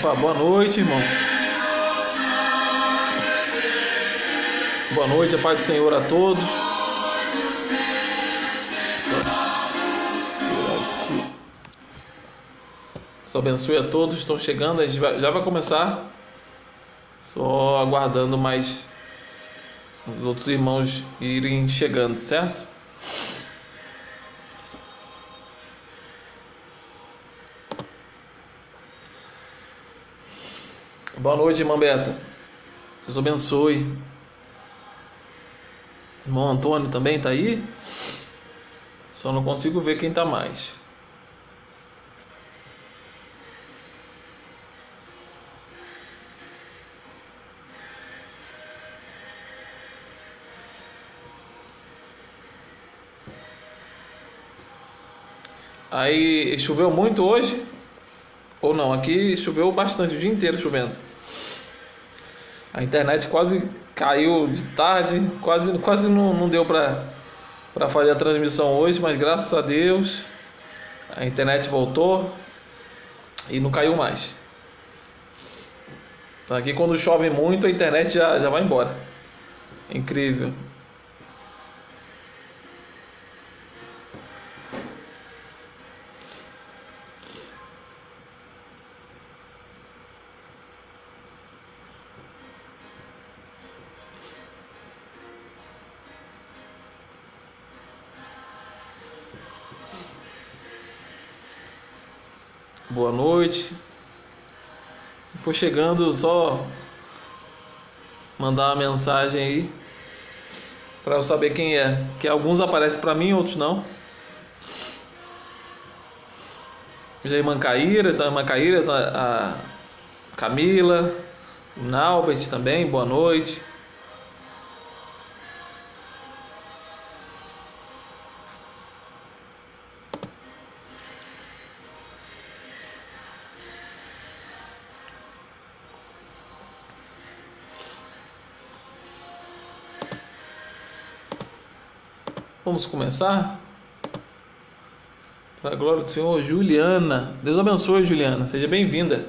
Opa, boa noite, irmão. Boa noite, a paz do Senhor a todos. Deus abençoe a todos, estão chegando, a gente já vai começar. Só aguardando mais os outros irmãos irem chegando, certo? Boa noite, irmã Beta. Deus abençoe. Irmão Antônio também está aí? Só não consigo ver quem está mais. Aí choveu muito hoje? Ou não? Aqui choveu bastante, o dia inteiro chovendo. A internet quase caiu de tarde, quase não deu para fazer a transmissão hoje, mas graças a Deus a internet voltou e não caiu mais. Então aqui quando chove muito a internet já vai embora. Incrível. Boa noite. For chegando, só mandar uma mensagem aí para eu saber quem é. Que alguns aparecem para mim, outros não. Já a irmã Caíra, a Camila, o Naubert também, boa noite. Vamos começar? Para a glória do Senhor, Juliana. Deus abençoe, Juliana. Seja bem-vinda.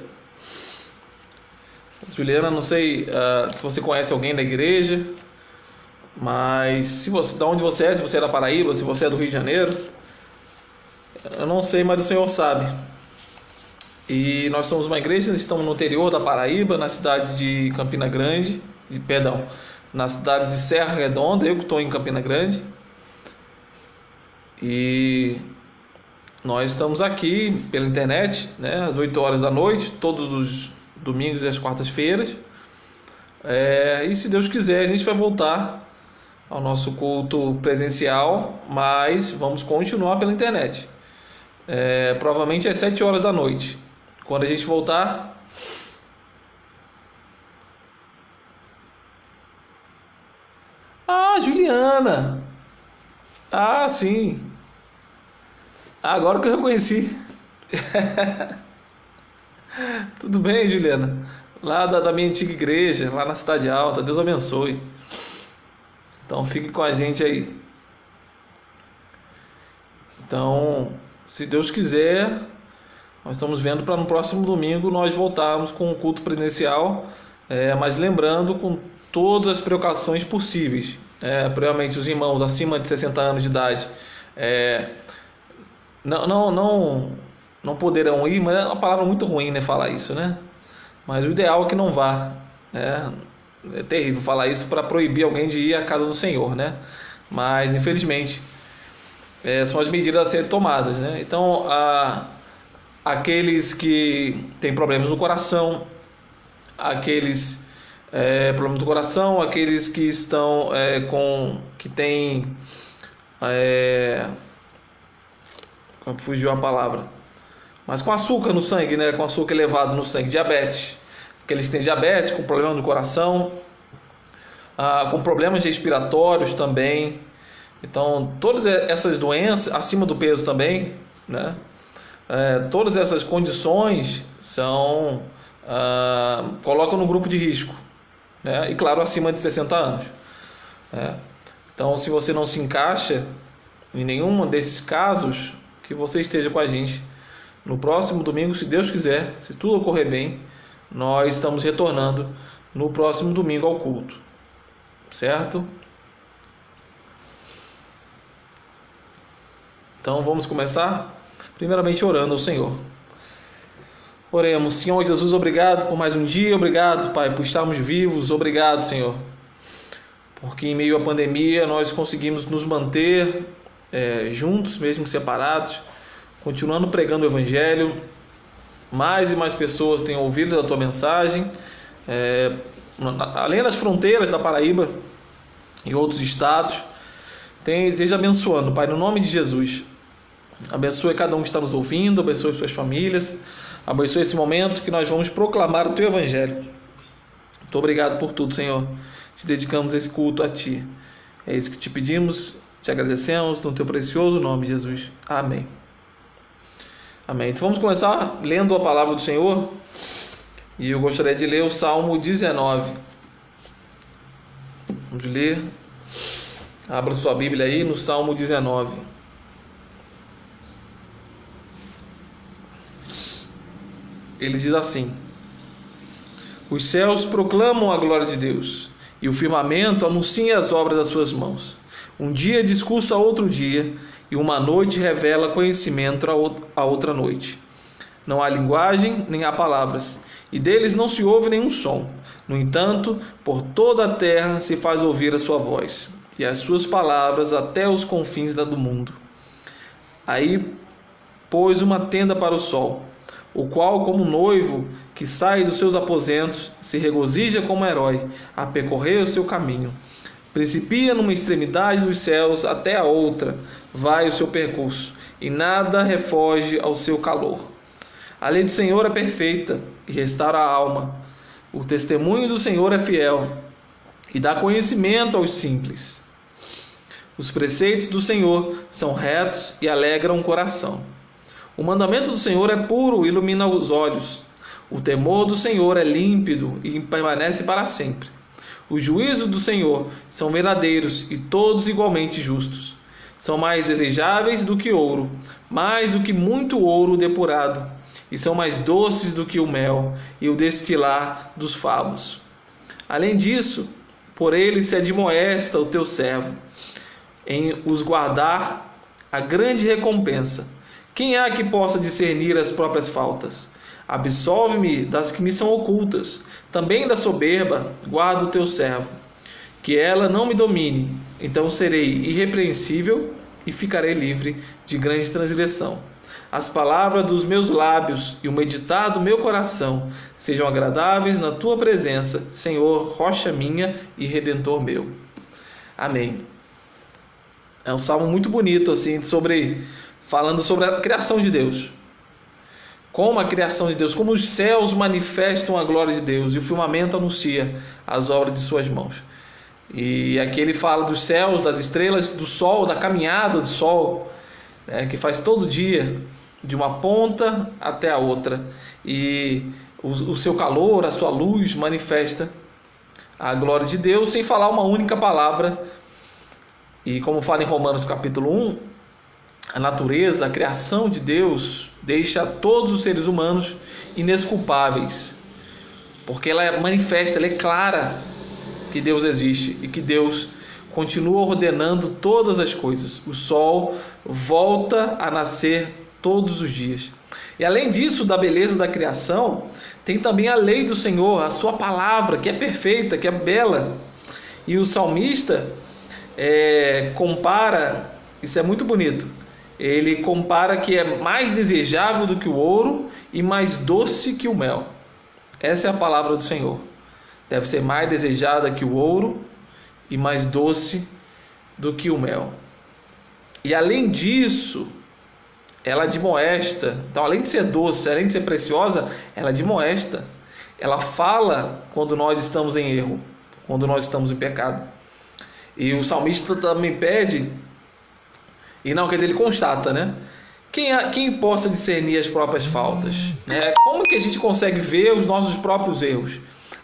Juliana, não sei se você conhece alguém da igreja, mas de onde você é, se você é da Paraíba, se você é do Rio de Janeiro, eu não sei, mas o Senhor sabe. E nós somos uma igreja, estamos no interior da Paraíba, na cidade de Campina Grande, na cidade de Serra Redonda, eu que estou em Campina Grande. E nós estamos aqui pela internet, né, às 8 horas da noite, todos os domingos e as quartas-feiras. E se Deus quiser, a gente vai voltar ao nosso culto presencial, mas vamos continuar pela internet. Provavelmente às 7 horas da noite. Quando a gente voltar... Ah, Juliana! Ah, sim. Agora que eu reconheci. Tudo bem, Juliana? Lá da minha antiga igreja, lá na Cidade Alta. Deus abençoe. Então fique com a gente aí. Então, se Deus quiser, nós estamos vendo para no próximo domingo nós voltarmos com o culto presencial, mas lembrando com todas as precauções possíveis. Provavelmente os irmãos acima de 60 anos de idade não não poderão ir, mas é uma palavra muito ruim, né, falar isso, né? Mas o ideal é que não vá, né? É terrível falar isso para proibir alguém de ir à casa do Senhor, né? Mas infelizmente são as medidas a serem tomadas, né? Então, aqueles que têm problemas no coração, aqueles problemas do coração, aqueles que estão que têm fugiu a palavra, mas com açúcar no sangue, né? Com açúcar elevado no sangue, diabetes, aqueles que têm diabetes, com problema no coração, com problemas respiratórios também. Então, todas essas doenças, acima do peso também, né? Todas essas condições colocam no grupo de risco, né? E claro, acima de 60 anos, né? Então, se você não se encaixa em nenhum desses casos, que você esteja com a gente no próximo domingo, se Deus quiser, se tudo ocorrer bem, nós estamos retornando no próximo domingo ao culto, certo? Então vamos começar primeiramente orando ao Senhor. Oremos. Senhor Jesus, obrigado por mais um dia, obrigado, Pai, por estarmos vivos, obrigado, Senhor, porque em meio à pandemia nós conseguimos nos manter juntos, mesmo separados, continuando pregando o Evangelho. Mais e mais pessoas têm ouvido a Tua mensagem, além das fronteiras da Paraíba e outros estados. Seja abençoando, Pai, no nome de Jesus. Abençoe cada um que está nos ouvindo, abençoe suas famílias, abençoe esse momento que nós vamos proclamar o Teu Evangelho. Muito obrigado por tudo, Senhor. Te dedicamos esse culto a Ti. É isso que te pedimos, te agradecemos no Teu precioso nome, Jesus. Amém. Amém. Então vamos começar lendo a palavra do Senhor. E eu gostaria de ler o Salmo 19. Vamos ler. Abra sua Bíblia aí no Salmo 19. Ele diz assim: os céus proclamam a glória de Deus, e o firmamento anuncia as obras das suas mãos. Um dia discursa outro dia, e uma noite revela conhecimento a outra noite. Não há linguagem, nem há palavras, e deles não se ouve nenhum som. No entanto, por toda a terra se faz ouvir a sua voz, e as suas palavras até os confins do mundo. Aí pôs uma tenda para o sol, o qual, como noivo que sai dos seus aposentos, se regozija como herói a percorrer o seu caminho. Principia numa extremidade dos céus até a outra, vai o seu percurso, e nada refoge ao seu calor. A lei do Senhor é perfeita e restaura a alma. O testemunho do Senhor é fiel e dá conhecimento aos simples. Os preceitos do Senhor são retos e alegram o coração. O mandamento do Senhor é puro e ilumina os olhos. O temor do Senhor é límpido e permanece para sempre. Os juízos do Senhor são verdadeiros e todos igualmente justos. São mais desejáveis do que ouro, mais do que muito ouro depurado, e são mais doces do que o mel e o destilar dos favos. Além disso, por eles se admoesta o teu servo, em os guardar a grande recompensa. Quem há que possa discernir as próprias faltas? Absolve-me das que me são ocultas. Também da soberba guarda o teu servo. Que ela não me domine, então serei irrepreensível e ficarei livre de grande transgressão. As palavras dos meus lábios e o meditar do meu coração sejam agradáveis na tua presença, Senhor, rocha minha e redentor meu. Amém. É um salmo muito bonito, assim, falando sobre a criação de Deus. Como a criação de Deus, como os céus manifestam a glória de Deus e o firmamento anuncia as obras de suas mãos. E aqui ele fala dos céus, das estrelas, do sol, da caminhada do sol, né, que faz todo dia, de uma ponta até a outra. E o seu calor, a sua luz manifesta a glória de Deus, sem falar uma única palavra. E como fala em Romanos capítulo 1, a natureza, a criação de Deus deixa todos os seres humanos inesculpáveis, porque ela é manifesta, ela é clara que Deus existe e que Deus continua ordenando todas as coisas. O sol volta a nascer todos os dias. E além disso, da beleza da criação, tem também a lei do Senhor, a sua palavra, que é perfeita, que é bela. E o salmista compara, isso é muito bonito, ele compara que é mais desejável do que o ouro e mais doce que o mel. Essa é a palavra do Senhor. Deve ser mais desejada que o ouro e mais doce do que o mel. E além disso, ela admoesta. Então, além de ser doce, além de ser preciosa, ela admoesta. Ela fala quando nós estamos em erro, quando nós estamos em pecado. E o salmista também pede, e não, quer dizer, ele constata, né? Quem possa discernir as próprias faltas? Né? Como que a gente consegue ver os nossos próprios erros?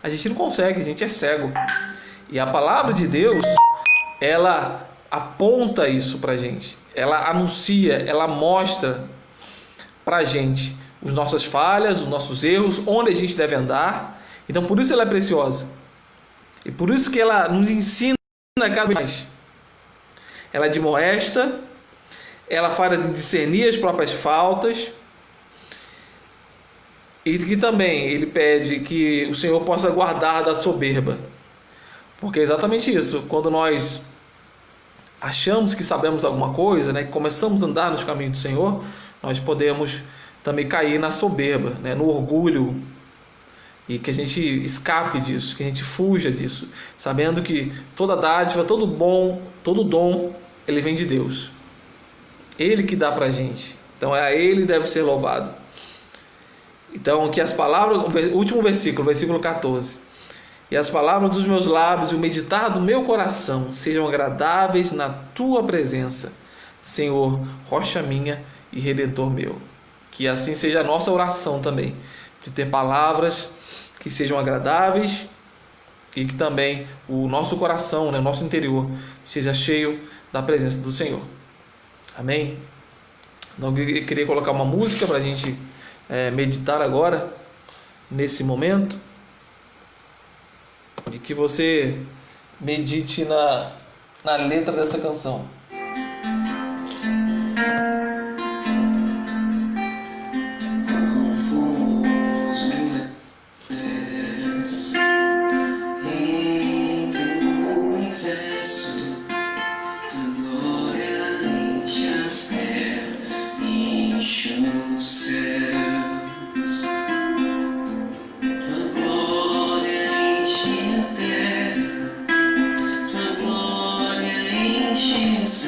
A gente não consegue, a gente é cego. E a palavra de Deus, ela aponta isso para a gente. Ela anuncia, ela mostra para a gente as nossas falhas, os nossos erros, onde a gente deve andar. Então, por isso ela é preciosa. E por isso que ela nos ensina cada vez mais. Ela admoesta, ela faz discernir as próprias faltas. E que também ele pede que o Senhor possa guardar da soberba. Porque é exatamente isso. Quando nós achamos que sabemos alguma coisa, né, que começamos a andar nos caminhos do Senhor, nós podemos também cair na soberba, né, no orgulho, e que a gente escape disso, que a gente fuja disso, sabendo que toda dádiva, todo bom, todo dom, ele vem de Deus. Ele que dá pra gente. Então a ele deve ser louvado. Então que as palavras, o último versículo, versículo 14. E as palavras dos meus lábios e o meditar do meu coração sejam agradáveis na tua presença, Senhor, rocha minha e redentor meu. Que assim seja a nossa oração também, de ter palavras que sejam agradáveis e que também o nosso coração, né, o nosso interior, esteja cheio da presença do Senhor. Amém? Então eu queria colocar uma música para a gente meditar agora, nesse momento. E que você medite na letra dessa canção. Tua glória enche os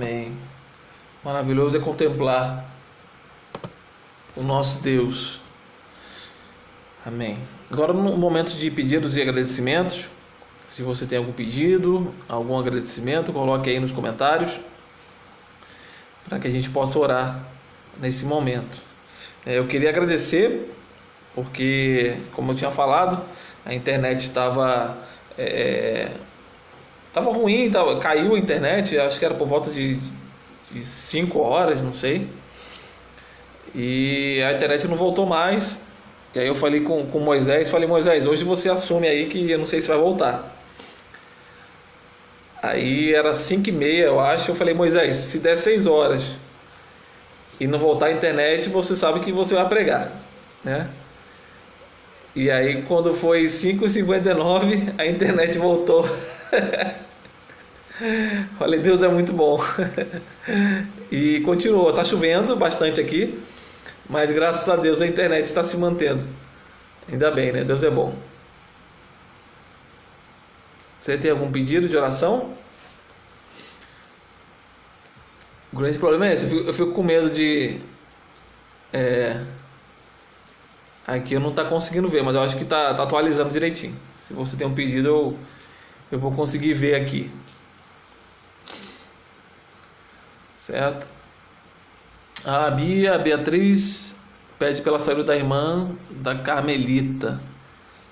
Amém. Maravilhoso é contemplar o nosso Deus. Amém. Agora, no momento de pedidos e agradecimentos, se você tem algum pedido, algum agradecimento, coloque aí nos comentários para que a gente possa orar nesse momento. Eu queria agradecer porque, como eu tinha falado, a internet estava ruim, caiu a internet, acho que era por volta de 5 horas, não sei, e a internet não voltou mais. E aí eu falei com Moisés, Moisés, hoje você assume aí que eu não sei se vai voltar. Aí era 5h30, eu acho, eu falei, Moisés, se der 6 horas e não voltar a internet, você sabe que você vai pregar, né? E aí quando foi 5h59, a internet voltou. Falei, Deus é muito bom. E continuou, tá chovendo bastante aqui, mas graças a Deus a internet está se mantendo. Ainda bem, né? Deus é bom. Você tem algum pedido de oração? O grande problema é esse, eu fico com medo de... Aqui eu não tá conseguindo ver, mas eu acho que tá atualizando direitinho. Se você tem um pedido, eu vou conseguir ver aqui. Certo? A Beatriz pede pela saúde da irmã da Carmelita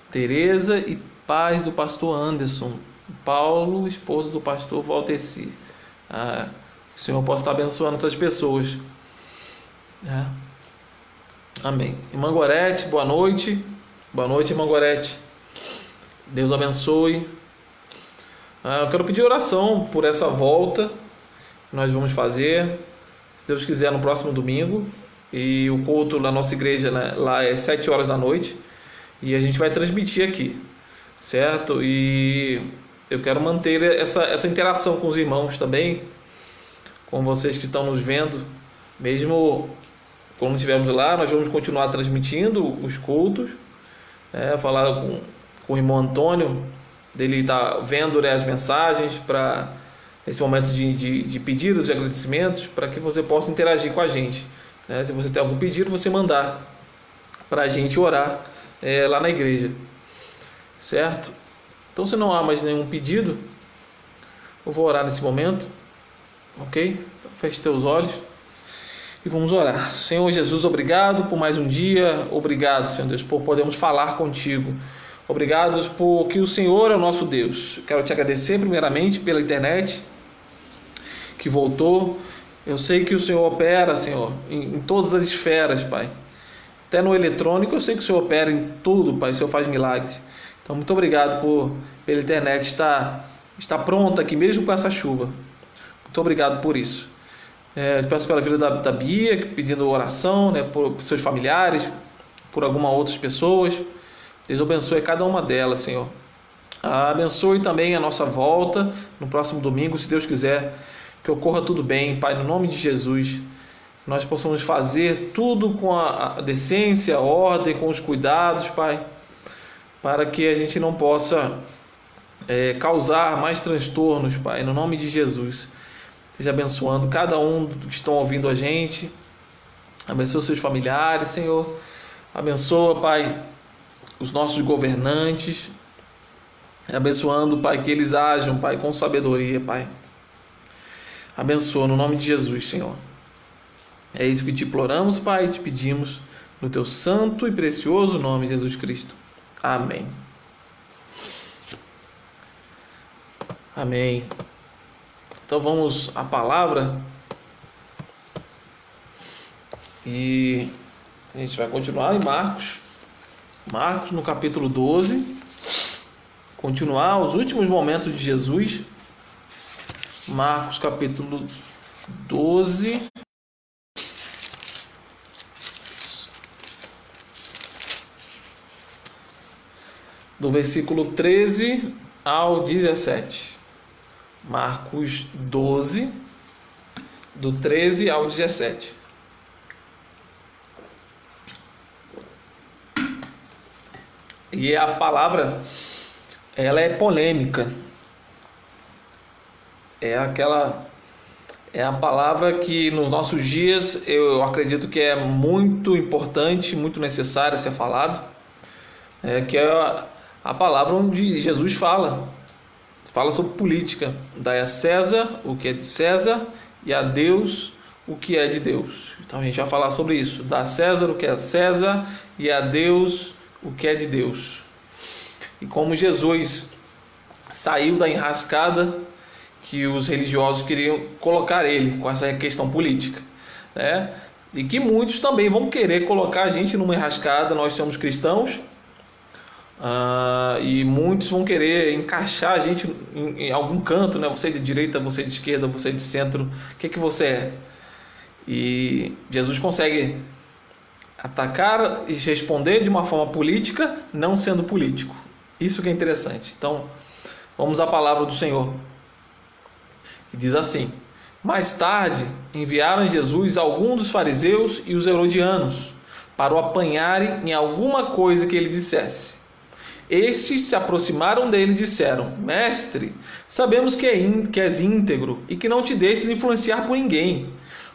Tereza e paz do pastor Anderson Paulo, esposo do pastor Valteci. Que o Senhor possa estar abençoando essas pessoas. Amém. Irmã Gorete, boa noite. Boa noite, irmã Gorete. Deus abençoe. Eu quero pedir oração por essa volta que nós vamos fazer, se Deus quiser, no próximo domingo. E o culto na nossa igreja, né, lá é 7 horas da noite. E a gente vai transmitir aqui, certo? E eu quero manter essa interação com os irmãos também, com vocês que estão nos vendo. Mesmo quando estivermos lá, nós vamos continuar transmitindo os cultos. Falar com o irmão Antônio, dele estar vendo, né, as mensagens para esse momento de pedidos, de agradecimentos, para que você possa interagir com a gente. Se você tem algum pedido, você mandar para a gente orar lá na igreja, certo? Então, se não há mais nenhum pedido, eu vou orar nesse momento, ok? Então, feche teus olhos e vamos orar. Senhor Jesus, obrigado por mais um dia. Obrigado, Senhor Deus, por podermos falar contigo. Obrigado por que o Senhor é o nosso Deus. Quero te agradecer primeiramente pela internet que voltou. Eu sei que o Senhor opera, Senhor, em todas as esferas, Pai. Até no eletrônico eu sei que o Senhor opera em tudo, Pai. O Senhor faz milagres. Então, muito obrigado pela internet estar pronta aqui, mesmo com essa chuva. Muito obrigado por isso. Peço pela vida da Bia, pedindo oração, né, por seus familiares, por algumas outras pessoas. Deus abençoe cada uma delas, Senhor. Abençoe também a nossa volta no próximo domingo, se Deus quiser. Que ocorra tudo bem, Pai, no nome de Jesus. Que nós possamos fazer tudo com a decência, a ordem, com os cuidados, Pai, para que a gente não possa causar mais transtornos, Pai, no nome de Jesus. Esteja abençoando cada um que estão ouvindo a gente. Abençoa os seus familiares, Senhor. Abençoa, Pai, os nossos governantes. Abençoando, Pai, que eles ajam, Pai, com sabedoria, Pai. Abençoa no nome de Jesus, Senhor. É isso que te imploramos, Pai, e te pedimos no teu santo e precioso nome, Jesus Cristo. Amém. Amém. Então vamos à palavra. E a gente vai continuar em Marcos. Marcos no capítulo 12. Continuar os últimos momentos de Jesus. Marcos capítulo 12. Do versículo 13 ao 17. Marcos 12, do 13 ao 17. E a palavra, ela é polêmica. é a palavra que nos nossos dias eu acredito que é muito importante, muito necessária ser falado, que é a palavra onde Jesus fala sobre política. Dai a César o que é de César e a Deus o que é de Deus. Então a gente vai falar sobre isso. Dá a César o que é de César e a Deus o que é de Deus. E como Jesus saiu da enrascada que os religiosos queriam colocar ele com essa questão política, né? E que muitos também vão querer colocar a gente numa enrascada. Nós somos cristãos, e muitos vão querer encaixar a gente em algum canto, né? Você de direita, você de esquerda, você de centro, o que você é? E Jesus consegue atacar e responder de uma forma política, não sendo político. Isso que é interessante. Então, vamos à palavra do Senhor, que diz assim: mais tarde enviaram Jesus alguns dos fariseus e os herodianos para o apanharem em alguma coisa que ele dissesse. Estes se aproximaram dele e disseram: Mestre, sabemos que és íntegro e que não te deixes influenciar por ninguém.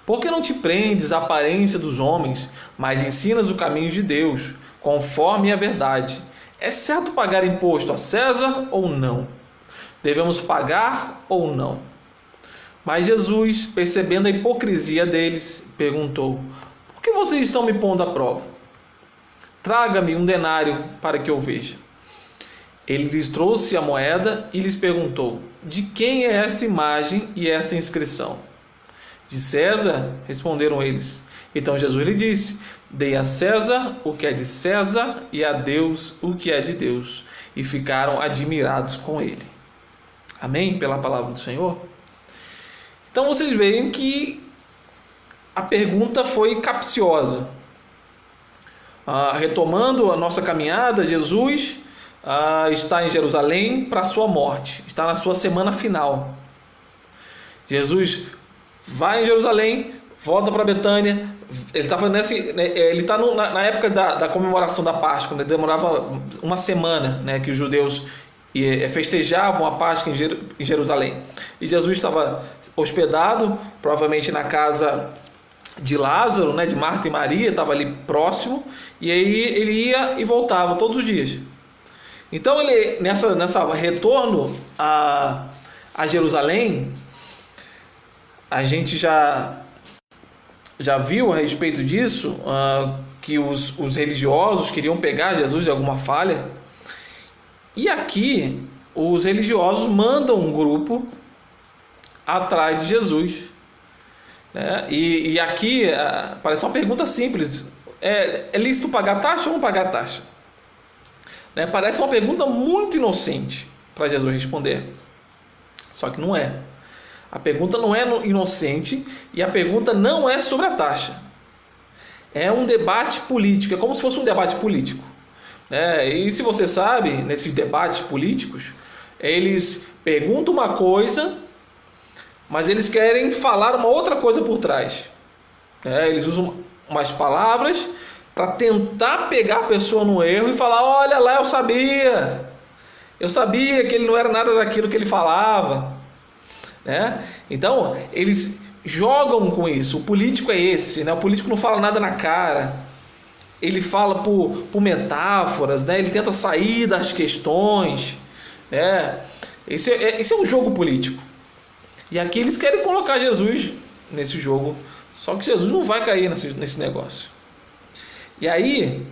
Por que não te prendes à aparência dos homens, mas ensinas o caminho de Deus, conforme a verdade? É certo pagar imposto a César ou não? Devemos pagar ou não? Mas Jesus, percebendo a hipocrisia deles, perguntou: por que vocês estão me pondo à prova? Traga-me um denário para que eu veja. Ele lhes trouxe a moeda e lhes perguntou: de quem é esta imagem e esta inscrição? De César, responderam eles. Então Jesus lhe disse: dei a César o que é de César e a Deus o que é de Deus. E ficaram admirados com ele. Amém? Pela palavra do Senhor. Então vocês veem que a pergunta foi capciosa. Retomando a nossa caminhada, Jesus está em Jerusalém para a sua morte, está na sua semana final. Jesus vai em Jerusalém, volta para Betânia. Ele está na época da comemoração da Páscoa, né? Demorava uma semana, né, que os judeus festejavam a Páscoa em Jerusalém. E Jesus estava hospedado, provavelmente na casa de Lázaro, né, de Marta e Maria, estava ali próximo, e aí ele ia e voltava todos os dias. Então ele nessa retorno a Jerusalém, a gente já viu a respeito disso, que os religiosos queriam pegar Jesus de alguma falha. E aqui os religiosos mandam um grupo atrás de Jesus, né? E aqui parece uma pergunta simples: é lícito pagar taxa ou não pagar taxa? Né? Parece uma pergunta muito inocente para Jesus responder, só que não é. A pergunta não é inocente e a pergunta não é sobre a taxa. É um debate político, é como se fosse um debate político. E se você sabe, nesses debates políticos, eles perguntam uma coisa, mas eles querem falar uma outra coisa por trás. Eles usam umas palavras para tentar pegar a pessoa no erro e falar: olha lá, eu sabia que ele não era nada daquilo que ele falava. Então eles jogam com isso. O político é esse, né? O político não fala nada na cara, ele fala por metáforas, né? Ele tenta sair das questões, né? Esse é um jogo político. E aqui eles querem colocar Jesus nesse jogo, só que Jesus não vai cair nesse negócio. E aí,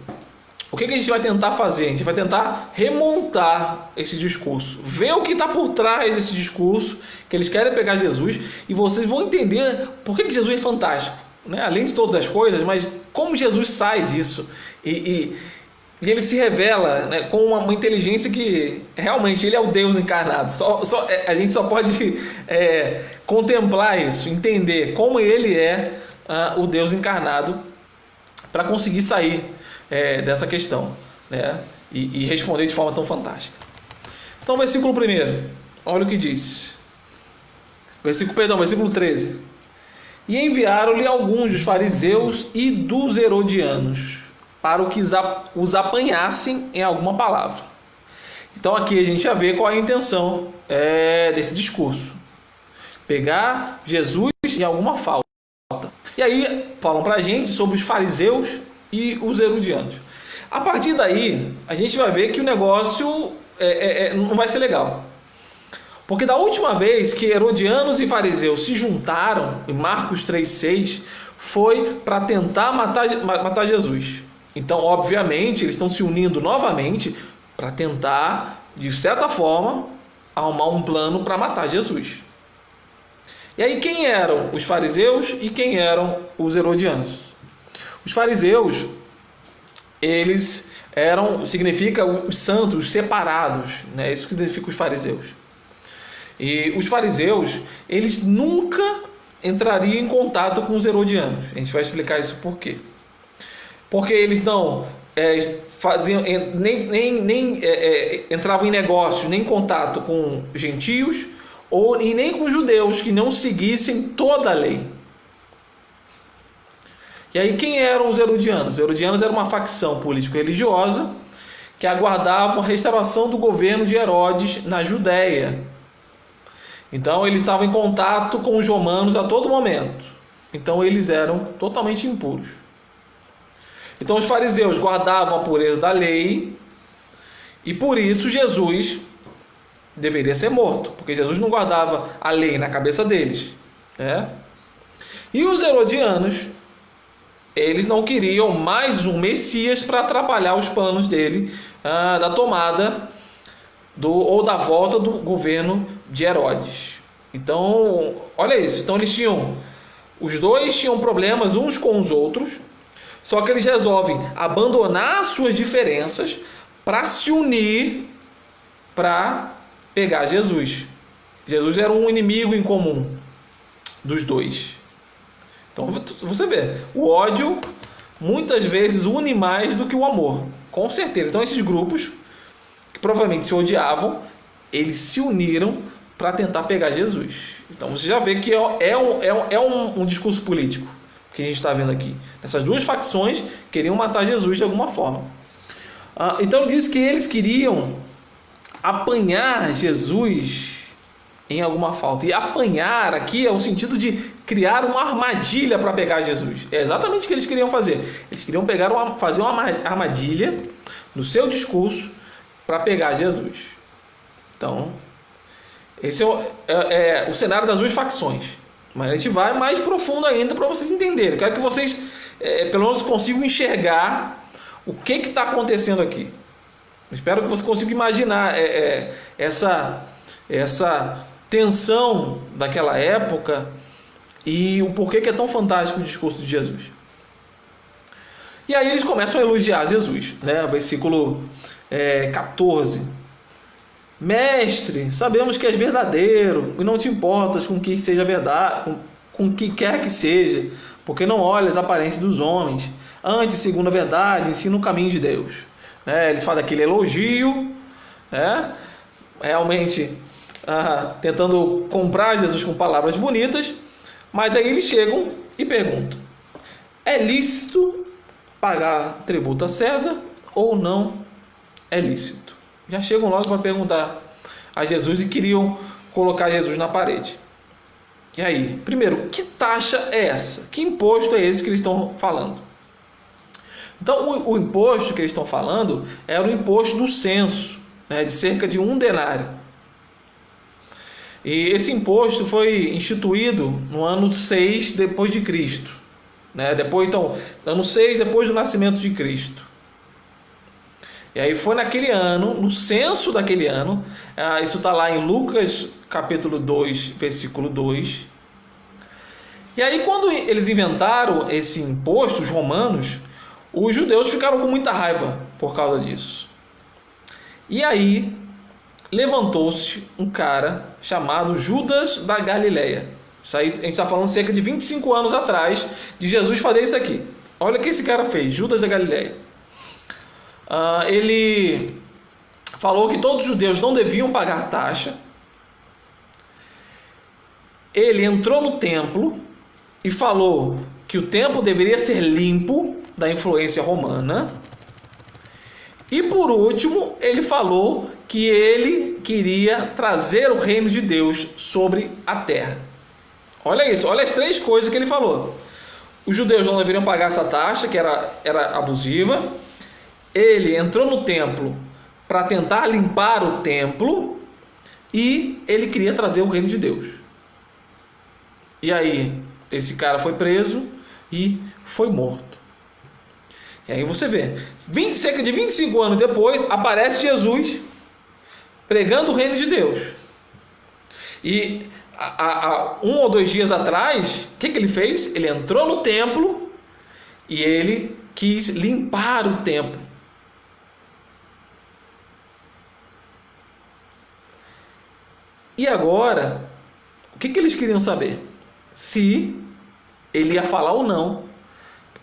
o que a gente vai tentar fazer? A gente vai tentar remontar esse discurso, ver o que está por trás desse discurso, que eles querem pegar Jesus, e vocês vão entender por que Jesus é fantástico, né? Além de todas as coisas, mas como Jesus sai disso e ele se revela, né, com uma inteligência que realmente ele é o Deus encarnado. A gente só pode contemplar isso, entender como ele é o Deus encarnado para conseguir sair dessa questão, né? E responder de forma tão fantástica. Então, versículo 1, olha o que diz. Versículo 13. E enviaram-lhe alguns dos fariseus e dos herodianos para que os apanhassem em alguma palavra. Então aqui a gente já vê qual é a intenção desse discurso: pegar Jesus em alguma falta. E aí falam para a gente sobre os fariseus e os herodianos. A partir daí, a gente vai ver que o negócio não vai ser legal. Porque da última vez que herodianos e fariseus se juntaram, em Marcos 3,6, foi para tentar matar Jesus. Então, obviamente, eles estão se unindo novamente para tentar, de certa forma, arrumar um plano para matar Jesus. E aí, quem eram os fariseus e quem eram os herodianos? Os fariseus, eles significa os santos, os separados, né? Isso que significa os fariseus. E os fariseus, eles nunca entrariam em contato com os herodianos. A gente vai explicar isso por quê. Porque eles não faziam, nem entravam em negócio, nem em contato com gentios, e nem com judeus que não seguissem toda a lei. E aí, quem eram os herodianos? Os herodianos eram uma facção político-religiosa que aguardavam a restauração do governo de Herodes na Judéia. Então, eles estavam em contato com os romanos a todo momento. Então, eles eram totalmente impuros. Então, os fariseus guardavam a pureza da lei e, por isso, Jesus deveria ser morto, porque Jesus não guardava a lei na cabeça deles, né? E os herodianos, eles não queriam mais um Messias para atrapalhar os planos dele, da tomada ou da volta do governo de Herodes. Então, olha isso. Então, os dois tinham problemas uns com os outros, só que eles resolvem abandonar as suas diferenças para se unir para pegar Jesus. Jesus era um inimigo em comum dos dois. Então você vê, o ódio muitas vezes une mais do que o amor, com certeza. Então esses grupos, que provavelmente se odiavam, eles se uniram para tentar pegar Jesus. Então você já vê que é um discurso político que a gente está vendo aqui. Essas duas facções queriam matar Jesus de alguma forma. Então diz que eles queriam apanhar Jesus em alguma falta. E apanhar aqui é o sentido de criar uma armadilha para pegar Jesus. É exatamente o que eles queriam fazer. Eles queriam fazer uma armadilha no seu discurso para pegar Jesus. Então, esse é o cenário das duas facções. Mas a gente vai mais profundo ainda para vocês entenderem. Eu quero que vocês, pelo menos, consigam enxergar o que está acontecendo aqui. Espero que você consiga imaginar essa tensão daquela época e o porquê que é tão fantástico o discurso de Jesus. E aí eles começam a elogiar Jesus, né? Versículo 14. Mestre, sabemos que és verdadeiro e não te importas com que seja verdade, com que quer que seja, porque não olhas a aparência dos homens. Antes, segundo a verdade, ensina o caminho de Deus. Eles fazem aquele elogio, realmente tentando comprar Jesus com palavras bonitas, mas aí eles chegam e perguntam: é lícito pagar tributo a César ou não é lícito? Já chegam logo para perguntar a Jesus e queriam colocar Jesus na parede. E aí, primeiro, que taxa é essa? Que imposto é esse que eles estão falando? Então, o imposto que eles estão falando era o imposto do censo, de cerca de 1 denário. E esse imposto foi instituído no ano 6 depois de Cristo. Ano 6 depois do nascimento de Cristo. E aí foi naquele ano, no censo daquele ano, isso está lá em Lucas capítulo 2, versículo 2. E aí quando eles inventaram esse imposto, os romanos, os judeus ficaram com muita raiva por causa disso. E aí levantou-se um cara chamado Judas da Galileia. Isso aí a gente está falando cerca de 25 anos atrás de Jesus fazer isso aqui. Olha o que esse cara fez, Judas da Galileia. Ele falou que todos os judeus não deviam pagar taxa. Ele entrou no templo e falou que o templo deveria ser limpo da influência romana. E por último, ele falou que ele queria trazer o reino de Deus sobre a terra. Olha isso, olha as 3 coisas que ele falou. Os judeus não deveriam pagar essa taxa, que era abusiva. Ele entrou no templo para tentar limpar o templo e ele queria trazer o reino de Deus. E aí, esse cara foi preso e foi morto. E aí você vê, cerca de 25 anos depois, aparece Jesus pregando o reino de Deus. E há 1 ou 2 dias atrás, o que ele fez? Ele entrou no templo e ele quis limpar o templo. E agora, o que eles queriam saber? Se ele ia falar ou não,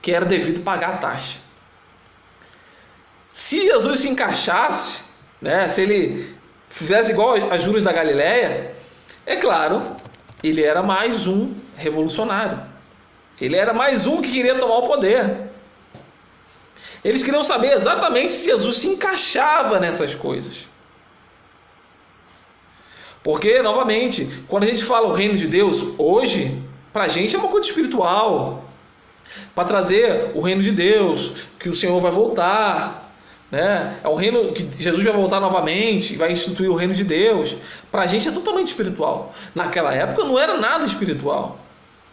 que era devido pagar a taxa. Se Jesus se encaixasse, né, se ele fizesse igual a juros da Galileia, é claro, ele era mais um revolucionário. Ele era mais um que queria tomar o poder. Eles queriam saber exatamente se Jesus se encaixava nessas coisas. Porque, novamente, quando a gente fala o reino de Deus, hoje, para a gente é uma coisa espiritual. Para trazer o reino de Deus, que o Senhor vai voltar, né? É o reino que Jesus vai voltar novamente, vai instituir o reino de Deus. Para a gente é totalmente espiritual. Naquela época não era nada espiritual.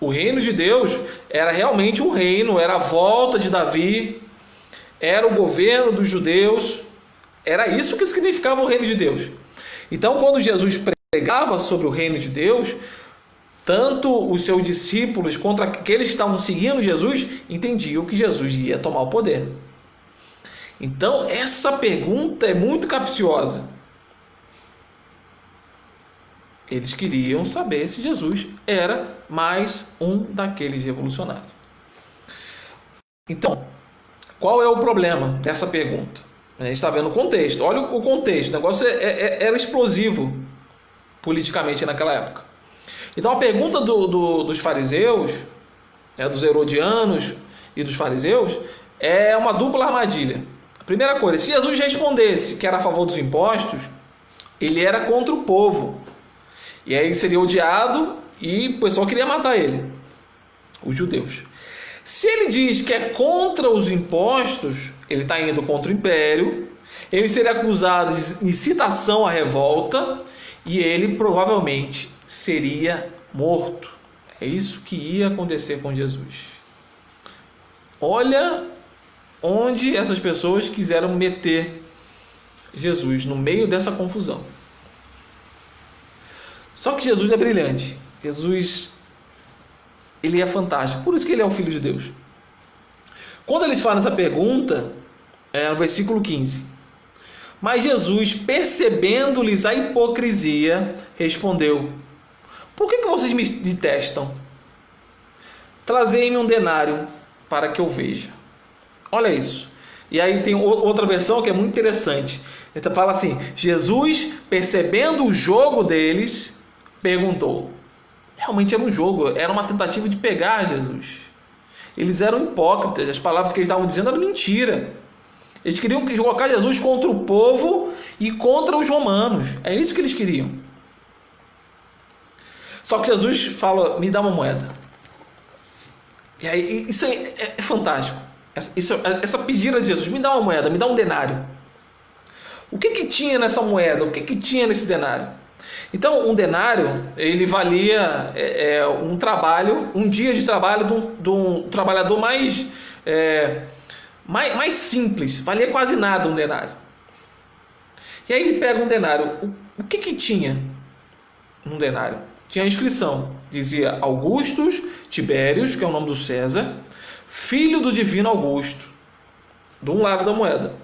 O reino de Deus era realmente um reino, era a volta de Davi, era o governo dos judeus, era isso que significava o reino de Deus. Então, quando Jesus pregava sobre o reino de Deus, tanto os seus discípulos quanto aqueles que estavam seguindo Jesus entendiam que Jesus ia tomar o poder. Então, essa pergunta é muito capciosa. Eles queriam saber se Jesus era mais um daqueles revolucionários. Então, qual é o problema dessa pergunta? A gente está vendo o contexto. Olha o contexto. O negócio era explosivo politicamente naquela época. Então a pergunta dos fariseus, dos herodianos e dos fariseus, é uma dupla armadilha. A primeira coisa, se Jesus respondesse que era a favor dos impostos, ele era contra o povo. E aí ele seria odiado e o pessoal queria matar ele, os judeus. Se ele diz que é contra os impostos, ele está indo contra o império, ele seria acusado de incitação à revolta e ele provavelmente seria morto. É isso que ia acontecer com Jesus. Olha onde essas pessoas quiseram meter Jesus, no meio dessa confusão. Só que Jesus é brilhante. Jesus, ele é fantástico. Por isso que ele é o Filho de Deus. Quando eles fazem essa pergunta, no versículo 15. Mas Jesus, percebendo-lhes a hipocrisia, respondeu: por que vocês me detestam? Trazei-me um denário para que eu veja. Olha isso. E aí tem outra versão que é muito interessante. Ele fala assim: Jesus, percebendo o jogo deles, perguntou. Realmente era um jogo, era uma tentativa de pegar Jesus. Eles eram hipócritas, as palavras que eles estavam dizendo eram mentira. Eles queriam colocar Jesus contra o povo e contra os romanos. É isso que eles queriam. Só que Jesus fala: me dá uma moeda. E aí, isso é fantástico. Essa pedida de Jesus: me dá uma moeda, me dá um denário. O que tinha nessa moeda? O que tinha nesse denário? Então, um denário, ele valia um dia de trabalho de um trabalhador mais simples. Valia quase nada um denário. E aí ele pega um denário. O que tinha num denário? Tinha a inscrição. Dizia Augustus Tibérios, que é o nome do César, filho do divino Augusto. De um lado da moeda.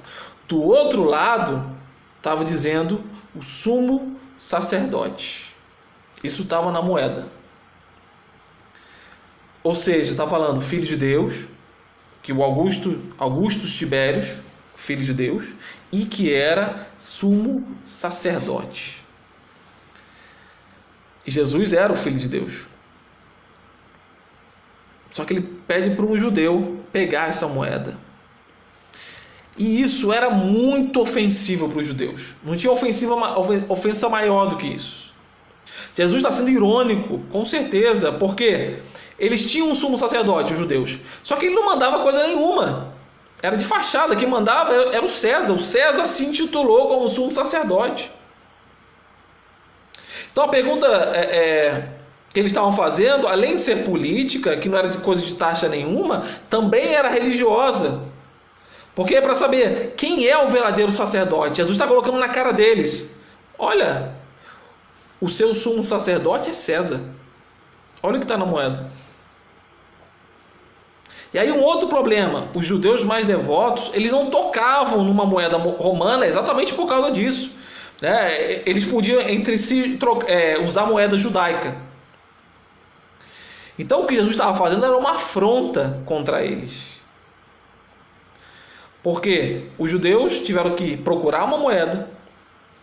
Do outro lado, estava dizendo o sumo sacerdote. Isso estava na moeda. Ou seja, está falando filho de Deus, que o Augustus Tibérios, filho de Deus, e que era sumo sacerdote. E Jesus era o filho de Deus. Só que ele pede para um judeu pegar essa moeda. E isso era muito ofensivo para os judeus. Não tinha ofensa maior do que isso. Jesus está sendo irônico, com certeza, porque eles tinham um sumo sacerdote, os judeus, só que ele não mandava coisa nenhuma, era de fachada. Quem mandava era o César se intitulou como sumo sacerdote. Então a pergunta que eles estavam fazendo, além de ser política, que não era de coisa de taxa nenhuma, também era religiosa. Porque é para saber quem é o verdadeiro sacerdote. Jesus está colocando na cara deles: olha, o seu sumo sacerdote é César. Olha o que está na moeda. E aí um outro problema: os judeus mais devotos, eles não tocavam numa moeda romana exatamente por causa disso, né? Eles podiam entre si usar moeda judaica. Então o que Jesus estava fazendo era uma afronta contra eles. Porque os judeus tiveram que procurar uma moeda,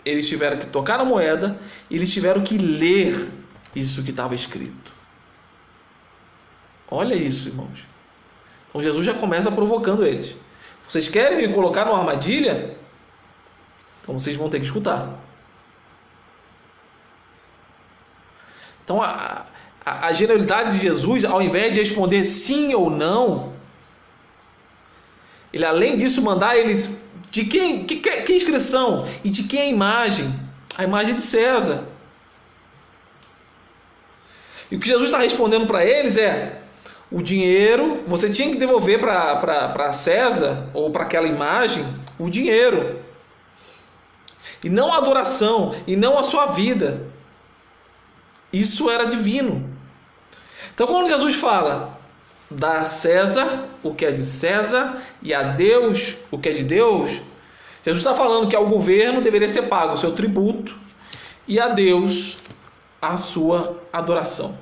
eles tiveram que tocar na moeda, e eles tiveram que ler isso que estava escrito. Olha isso, irmãos. Então Jesus já começa provocando eles. Vocês querem me colocar numa armadilha? Então vocês vão ter que escutar. Então a genialidade de Jesus, ao invés de responder sim ou não, ele, além disso, mandar eles de quem, que inscrição e de quem a imagem? A imagem de César. E o que Jesus está respondendo para eles é: o dinheiro, você tinha que devolver para César, ou para aquela imagem, o dinheiro, e não a adoração, e não a sua vida. Isso era divino. Então quando Jesus fala: dá a César o que é de César e a Deus o que é de Deus, Jesus está falando que ao governo deveria ser pago o seu tributo e a Deus a sua adoração.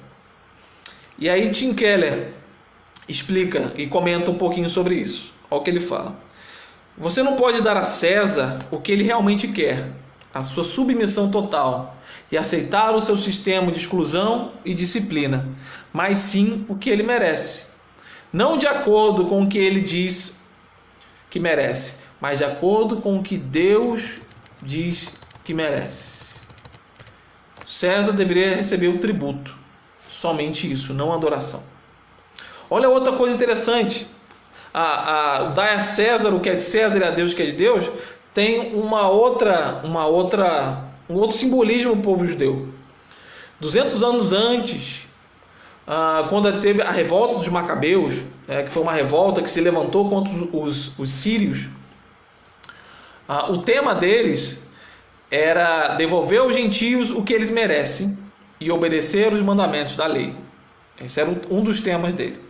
E aí Tim Keller explica e comenta um pouquinho sobre isso. Olha o que ele fala: você não pode dar a César o que ele realmente quer, a sua submissão total, e aceitar o seu sistema de exclusão e disciplina, mas sim o que ele merece. Não de acordo com o que ele diz que merece, mas de acordo com o que Deus diz que merece. César deveria receber o tributo, somente isso, não a adoração. Olha outra coisa interessante: dar a César o que é de César e a Deus o que é de Deus tem um outro simbolismo no povo judeu. 200 anos antes, quando teve a revolta dos Macabeus, que foi uma revolta que se levantou contra os sírios, o tema deles era devolver aos gentios o que eles merecem e obedecer os mandamentos da lei. Esse era um dos temas dele.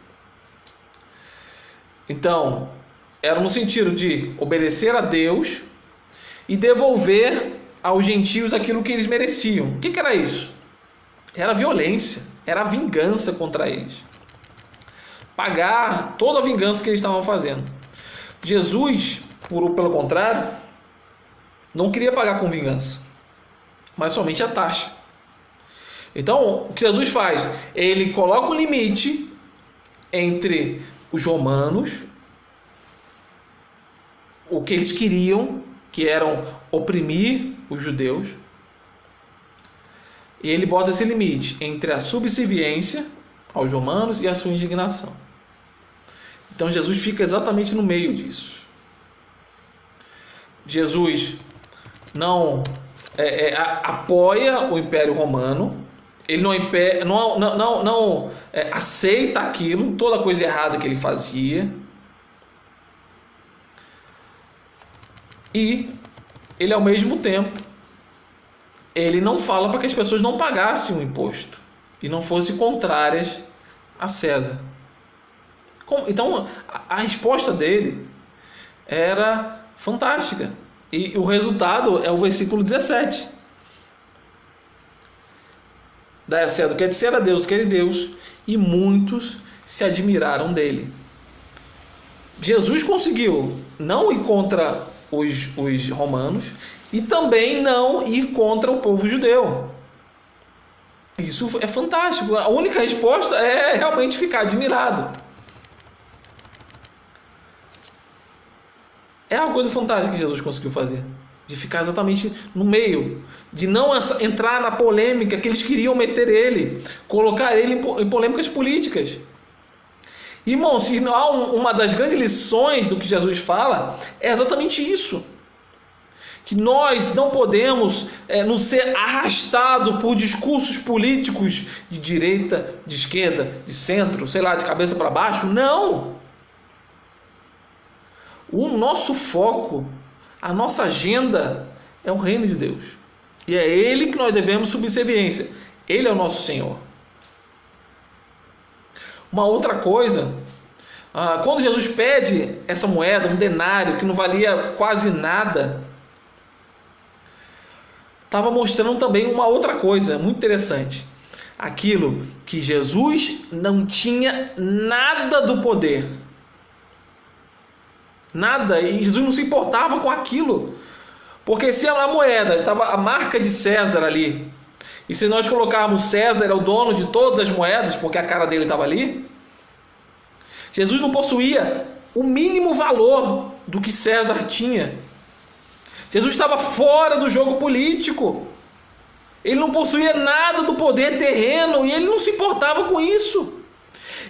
Então, era no sentido de obedecer a Deus e devolver aos gentios aquilo que eles mereciam. O que era isso? Era violência, era vingança contra eles. Pagar toda a vingança que eles estavam fazendo. Jesus, pelo contrário, não queria pagar com vingança, mas somente a taxa. Então, o que Jesus faz? Ele coloca um limite entre os romanos, o que eles queriam, que eram oprimir os judeus, e ele bota esse limite entre a subserviência aos romanos e a sua indignação. Então Jesus fica exatamente no meio disso. Jesus não apoia o Império Romano, ele não aceita aquilo, toda coisa errada que ele fazia, e ele, ao mesmo tempo, ele não fala para que as pessoas não pagassem o imposto e não fossem contrárias a César. Então a resposta dele era fantástica, e o resultado é o versículo 17: dá a César o que é de César, a Deus o que é de Deus, e muitos se admiraram dele. Jesus conseguiu não ir contra os romanos e também não ir contra o povo judeu. Isso é fantástico. A única resposta é realmente ficar admirado. É uma coisa fantástica que Jesus conseguiu fazer. de ficar exatamente no meio, de não entrar na polêmica que eles queriam meter ele, colocar ele em polêmicas políticas. Irmão, se há uma das grandes lições do que Jesus fala, é exatamente isso. Que nós não podemos não ser arrastados por discursos políticos de direita, de esquerda, de centro, sei lá, de cabeça para baixo. Não! O nosso foco, a nossa agenda é o reino de Deus. E é Ele que nós devemos subserviência. Ele é o nosso Senhor. Uma outra coisa, quando Jesus pede essa moeda, um denário, que não valia quase nada, estava mostrando também uma outra coisa muito interessante. Aquilo que Jesus não tinha nada do poder. Nada, e Jesus não se importava com aquilo. Porque se a moeda estava a marca de César ali, e se nós colocarmos César é o dono de todas as moedas, porque a cara dele estava ali, Jesus não possuía o mínimo valor do que César tinha. Jesus estava fora do jogo político. Ele não possuía nada do poder terreno e ele não se importava com isso.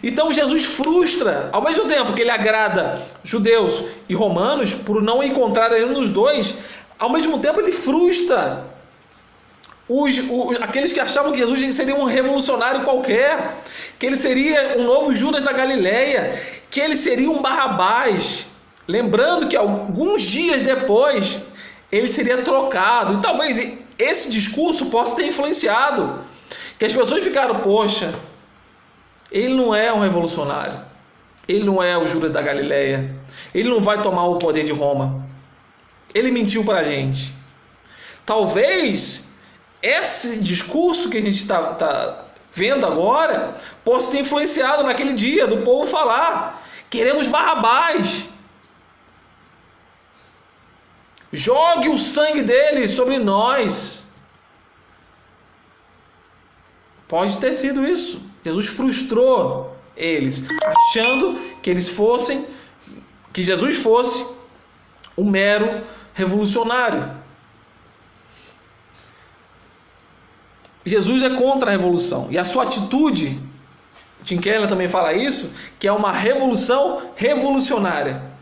Então Jesus frustra, ao mesmo tempo que ele agrada judeus e romanos por não encontrar nenhum dos dois, ao mesmo tempo ele frustra aqueles que achavam que Jesus seria um revolucionário qualquer, que ele seria um novo Judas da Galileia, que ele seria um Barrabás. Lembrando que alguns dias depois ele seria trocado. E talvez esse discurso possa ter influenciado, que as pessoas ficaram, poxa, ele não é um revolucionário, ele não é o Judas da Galileia, ele não vai tomar o poder de Roma, ele mentiu para a gente. Talvez esse discurso que a gente está vendo agora possa ter influenciado naquele dia do povo falar: queremos Barrabás, jogue o sangue dele sobre nós. Pode ter sido isso. Jesus frustrou eles, achando que Jesus fosse um mero revolucionário. Jesus é contra a revolução, e a sua atitude, Tim Keller também fala isso, que é uma revolução revolucionária.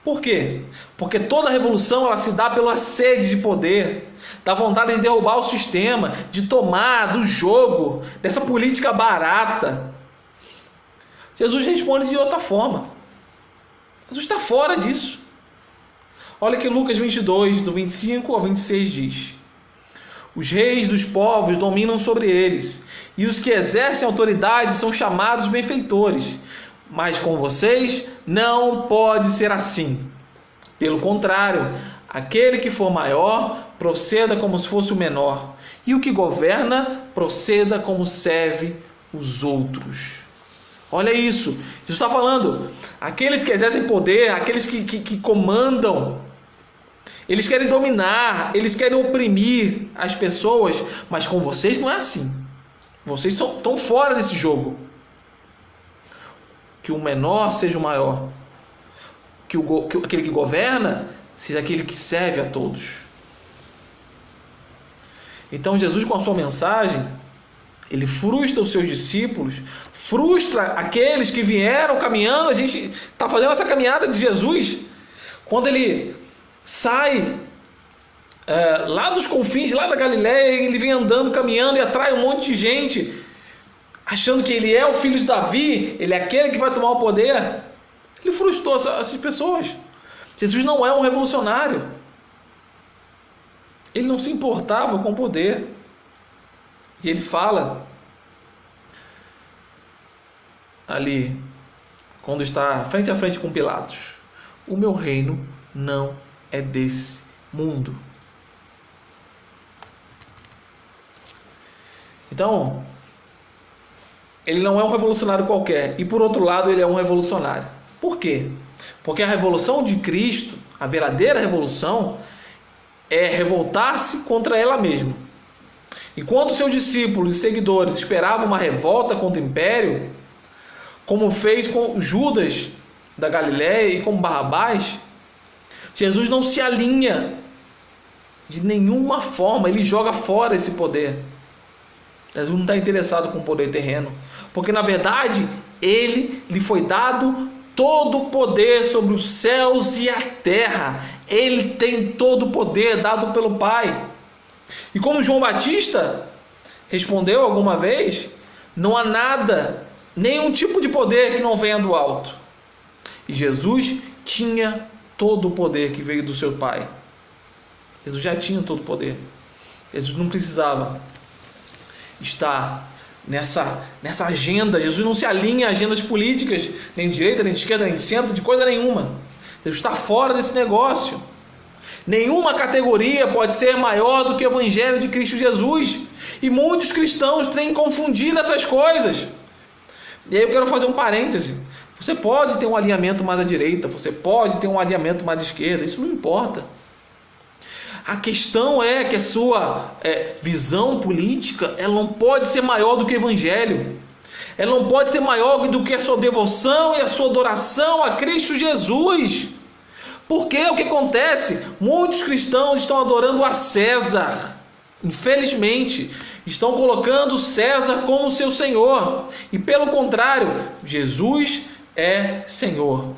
Por quê? Porque toda revolução ela se dá pela sede de poder, da vontade de derrubar o sistema, de tomar do jogo, dessa política barata. Jesus responde de outra forma. Jesus está fora disso. Olha que Lucas 22, do 25 ao 26 diz: os reis dos povos dominam sobre eles, e os que exercem autoridade são chamados benfeitores. Mas com vocês não pode ser assim. Pelo contrário, aquele que for maior, proceda como se fosse o menor, e o que governa, proceda como serve os outros. Olha isso, Jesus está falando, aqueles que exercem poder, aqueles que comandam, eles querem dominar, eles querem oprimir as pessoas, mas com vocês não é assim. Vocês estão fora desse jogo. Que o menor seja o maior, que aquele que governa seja aquele que serve a todos. Então Jesus, com a sua mensagem, ele frustra os seus discípulos, frustra aqueles que vieram caminhando. A gente está fazendo essa caminhada de Jesus, quando ele sai lá dos confins, lá da Galileia, ele vem andando, caminhando e atrai um monte de gente, achando que ele é o filho de Davi, ele é aquele que vai tomar o poder. Ele frustrou essas pessoas. Jesus não é um revolucionário. Ele não se importava com o poder. E ele fala ali, quando está frente a frente com Pilatos: o meu reino não é desse mundo. Então, ele não é um revolucionário qualquer. E por outro lado, ele é um revolucionário. Por quê? Porque a revolução de Cristo, a verdadeira revolução, é revoltar-se contra ela mesma. Enquanto seus discípulos e seguidores esperavam uma revolta contra o império, como fez com Judas da Galileia e com Barrabás, Jesus não se alinha de nenhuma forma, ele joga fora esse poder. Jesus não está interessado com o poder terreno, porque na verdade lhe foi dado todo o poder sobre os céus e a terra. Ele tem todo o poder dado pelo Pai. E como João Batista respondeu alguma vez, não há nada, nenhum tipo de poder que não venha do alto. E Jesus tinha todo o poder que veio do seu Pai. Jesus já tinha todo o poder. Jesus não precisava estar nessa agenda. Jesus não se alinha a agendas políticas, nem de direita, nem de esquerda, nem de centro, de coisa nenhuma. Jesus está fora desse negócio. Nenhuma categoria pode ser maior do que o Evangelho de Cristo Jesus. E muitos cristãos têm confundido essas coisas. E aí eu quero fazer um parêntese. Você pode ter um alinhamento mais à direita, você pode ter um alinhamento mais à esquerda, isso não importa. A questão é que a sua visão política, ela não pode ser maior do que o Evangelho. Ela não pode ser maior do que a sua devoção e a sua adoração a Cristo Jesus. Porque o que acontece? Muitos cristãos estão adorando a César. Infelizmente, estão colocando César como seu Senhor. E pelo contrário, Jesus é Senhor.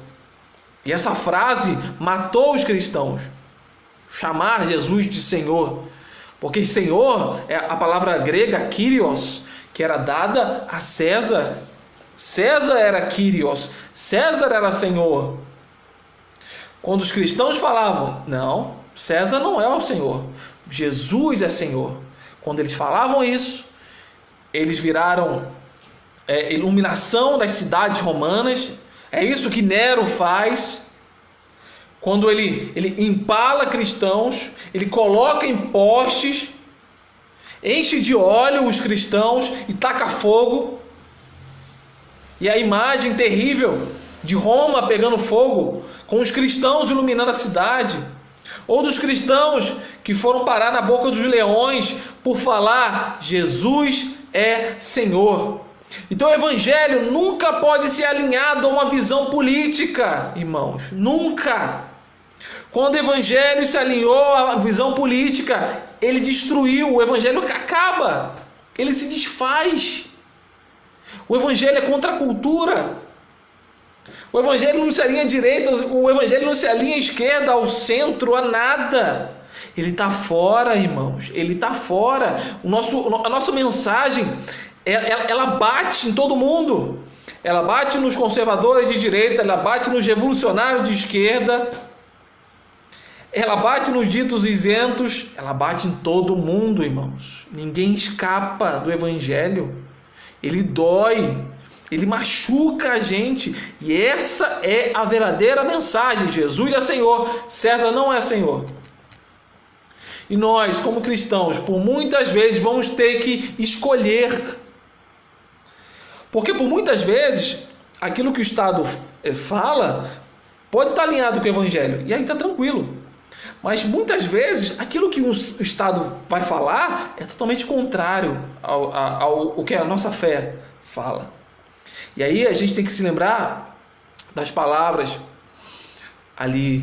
E essa frase matou os cristãos. Chamar Jesus de Senhor. Porque Senhor é a palavra grega Kyrios, que era dada a César. César era Kyrios. César era Senhor. Quando os cristãos falavam, não, César não é o Senhor, Jesus é Senhor. Quando eles falavam isso, eles viraram iluminação das cidades romanas. É isso que Nero faz. Quando ele empala cristãos, ele coloca em postes, enche de óleo os cristãos e taca fogo. E a imagem terrível de Roma pegando fogo, com os cristãos iluminando a cidade, ou dos cristãos que foram parar na boca dos leões por falar Jesus é Senhor. Então o Evangelho nunca pode ser alinhado a uma visão política, irmãos, nunca. Quando o Evangelho se alinhou à visão política, ele destruiu, o Evangelho acaba, ele se desfaz. O Evangelho é contra a cultura. O Evangelho não se alinha à direita, o Evangelho não se alinha à esquerda, ao centro, a nada. Ele está fora, irmãos, ele está fora. A nossa mensagem, ela bate em todo mundo. Ela bate nos conservadores de direita, ela bate nos revolucionários de esquerda, ela bate nos ditos isentos, ela bate em todo mundo, irmãos. Ninguém escapa do Evangelho. Ele dói. Ele machuca a gente. E essa é a verdadeira mensagem. Jesus é Senhor, César não é Senhor. E nós, como cristãos, por muitas vezes vamos ter que escolher. Porque por muitas vezes, aquilo que o Estado fala pode estar alinhado com o Evangelho. E aí está tranquilo. Mas muitas vezes, aquilo que o Estado vai falar é totalmente contrário ao que a nossa fé fala. E aí a gente tem que se lembrar das palavras ali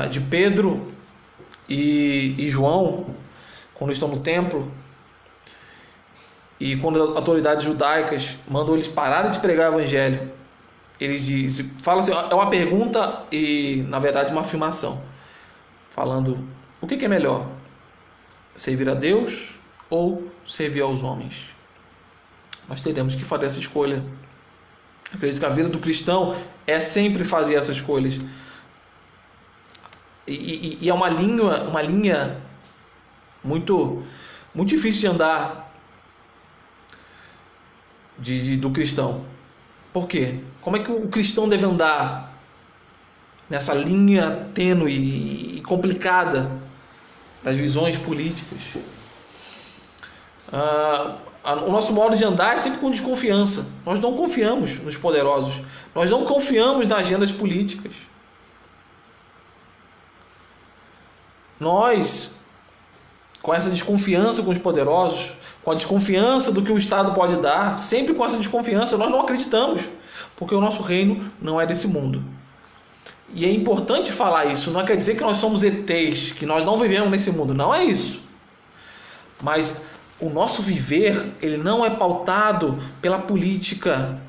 de Pedro e João, quando estão no templo, e quando as autoridades judaicas mandam eles pararem de pregar o Evangelho, eles falam assim, é uma pergunta e na verdade uma afirmação, falando, o que é melhor? Servir a Deus ou servir aos homens? Nós teremos que fazer essa escolha. Acredito que a vida do cristão é sempre fazer essas escolhas. E é uma linha muito, muito difícil de andar do cristão. Por quê? Como é que o cristão deve andar nessa linha tênue e complicada das visões políticas? O nosso modo de andar é sempre com desconfiança. Nós não confiamos nos poderosos. Nós não confiamos nas agendas políticas. Nós, com essa desconfiança com os poderosos, com a desconfiança do que o Estado pode dar, sempre com essa desconfiança, nós não acreditamos, porque o nosso reino não é desse mundo. E é importante falar isso. Não quer dizer que nós somos ETs, que nós não vivemos nesse mundo. Não é isso. Mas o nosso viver, ele não é pautado pela política.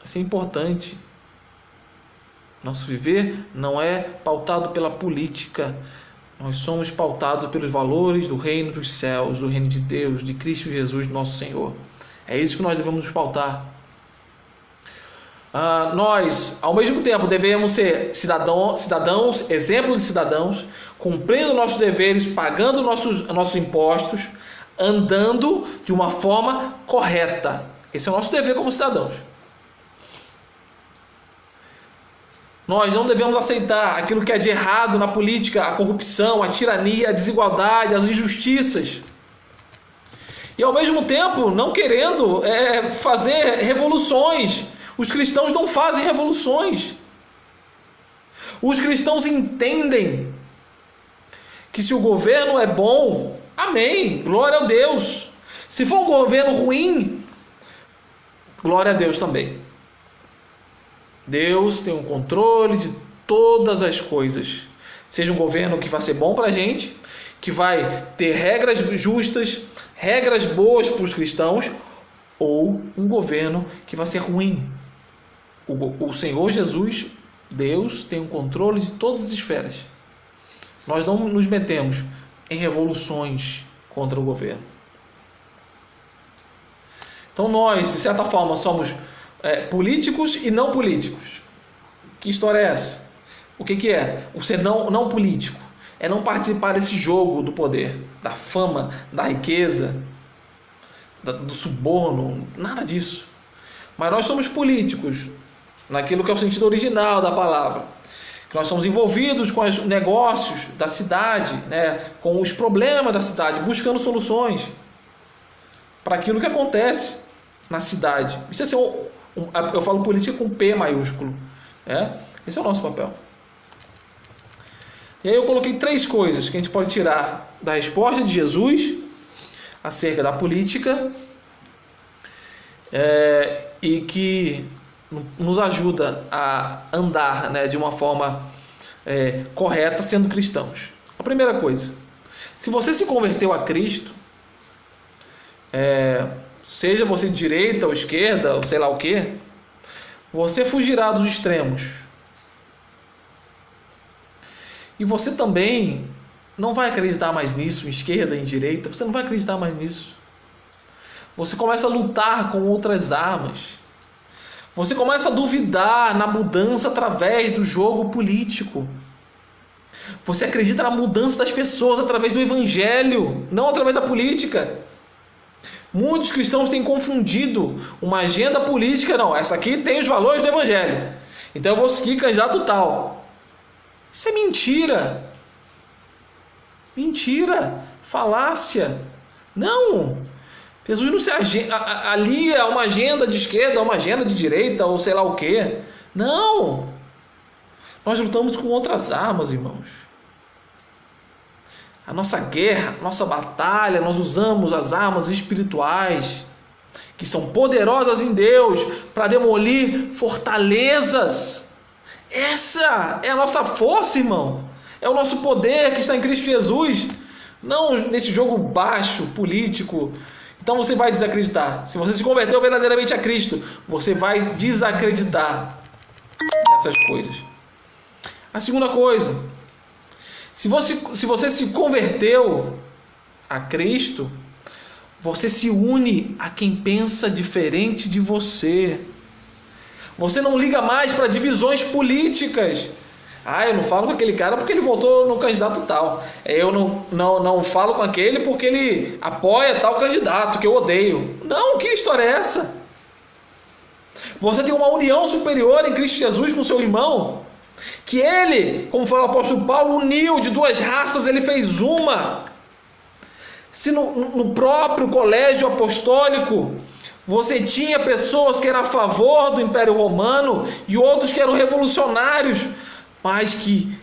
Isso é importante. Nosso viver não é pautado pela política. Nós somos pautados pelos valores do reino dos céus, do reino de Deus, de Cristo Jesus, nosso Senhor. É isso que nós devemos nos pautar. Nós, ao mesmo tempo, devemos ser cidadãos, exemplo de cidadãos, cumprindo nossos deveres, pagando nossos impostos, andando de uma forma correta. Esse é o nosso dever como cidadãos. Nós não devemos aceitar aquilo que é de errado na política, a corrupção, a tirania, a desigualdade, as injustiças. E ao mesmo tempo, não querendo fazer revoluções. Os cristãos não fazem revoluções. Os cristãos entendem que se o governo é bom, amém, glória a Deus. Se for um governo ruim, glória a Deus também. Deus tem o controle de todas as coisas. Seja um governo que vai ser bom para a gente, que vai ter regras justas, regras boas para os cristãos, ou um governo que vai ser ruim. O Senhor Jesus, Deus, tem o controle de todas as esferas. Nós não nos metemos em revoluções contra o governo. Então nós, de certa forma, somos políticos e não políticos. Que história é essa? O que é? O ser não político é não participar desse jogo do poder, da fama, da riqueza, do suborno, nada disso. Mas nós somos políticos naquilo que é o sentido original da palavra, que nós somos envolvidos com os negócios da cidade, né, com os problemas da cidade, buscando soluções para aquilo que acontece na cidade. Isso é ser eu falo política com P maiúsculo. Esse é o nosso papel. E aí eu coloquei 3 coisas que a gente pode tirar da resposta de Jesus acerca da política e que nos ajuda a andar, né, de uma forma correta sendo cristãos. A primeira coisa, se você se converteu a Cristo, seja você de direita ou esquerda, ou sei lá o que, você fugirá dos extremos. E você também não vai acreditar mais nisso, em esquerda, em direita, você não vai acreditar mais nisso. Você começa a lutar com outras armas. Você começa a duvidar na mudança através do jogo político. Você acredita na mudança das pessoas através do evangelho, não através da política. Muitos cristãos têm confundido uma agenda política. Não, essa aqui tem os valores do evangelho, então eu vou seguir candidato tal. Isso é mentira. Mentira. Falácia. Não. Jesus não se alia a uma agenda de esquerda, a uma agenda de direita, ou sei lá o que. Não. Nós lutamos com outras armas, irmãos. A nossa guerra, a nossa batalha, nós usamos as armas espirituais, que são poderosas em Deus, para demolir fortalezas. Essa é a nossa força, irmão. É o nosso poder que está em Cristo Jesus. Não nesse jogo baixo, político. Então você vai desacreditar. Se você se converteu verdadeiramente a Cristo, você vai desacreditar essas coisas. A segunda coisa, se você se converteu a Cristo, você se une a quem pensa diferente de você. Você não liga mais para divisões políticas. Eu não falo com aquele cara porque ele votou no candidato tal. Eu não falo com aquele porque ele apoia tal candidato que eu odeio. Não, que história é essa? Você tem uma união superior em Cristo Jesus com seu irmão, que ele, como fala o apóstolo Paulo, uniu de 2 raças, ele fez uma. Se no próprio colégio apostólico você tinha pessoas que eram a favor do Império Romano e outros que eram revolucionários, mas que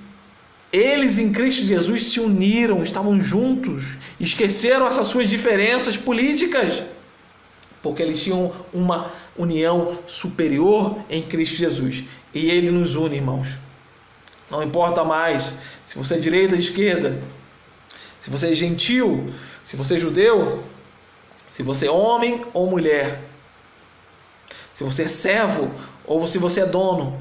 eles em Cristo Jesus se uniram, estavam juntos, esqueceram essas suas diferenças políticas, porque eles tinham uma união superior em Cristo Jesus. E Ele nos une, irmãos. Não importa mais se você é direita ou esquerda, se você é gentil, se você é judeu, se você é homem ou mulher, se você é servo ou se você é dono.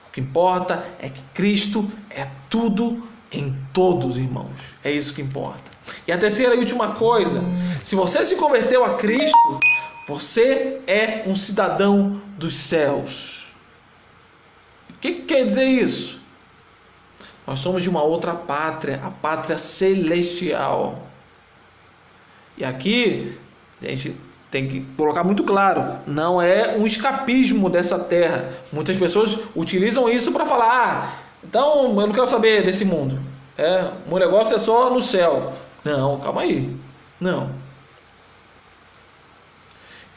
O que importa é que Cristo é tudo em todos, irmãos. É isso que importa. E a terceira e última coisa, se você se converteu a Cristo, você é um cidadão dos céus. O que quer dizer isso? Nós somos de uma outra pátria, a pátria celestial. E aqui a gente tem que colocar muito claro, não é um escapismo dessa terra. Muitas pessoas utilizam isso para falar, então eu não quero saber desse mundo. O meu negócio é só no céu. Não, calma aí. Não.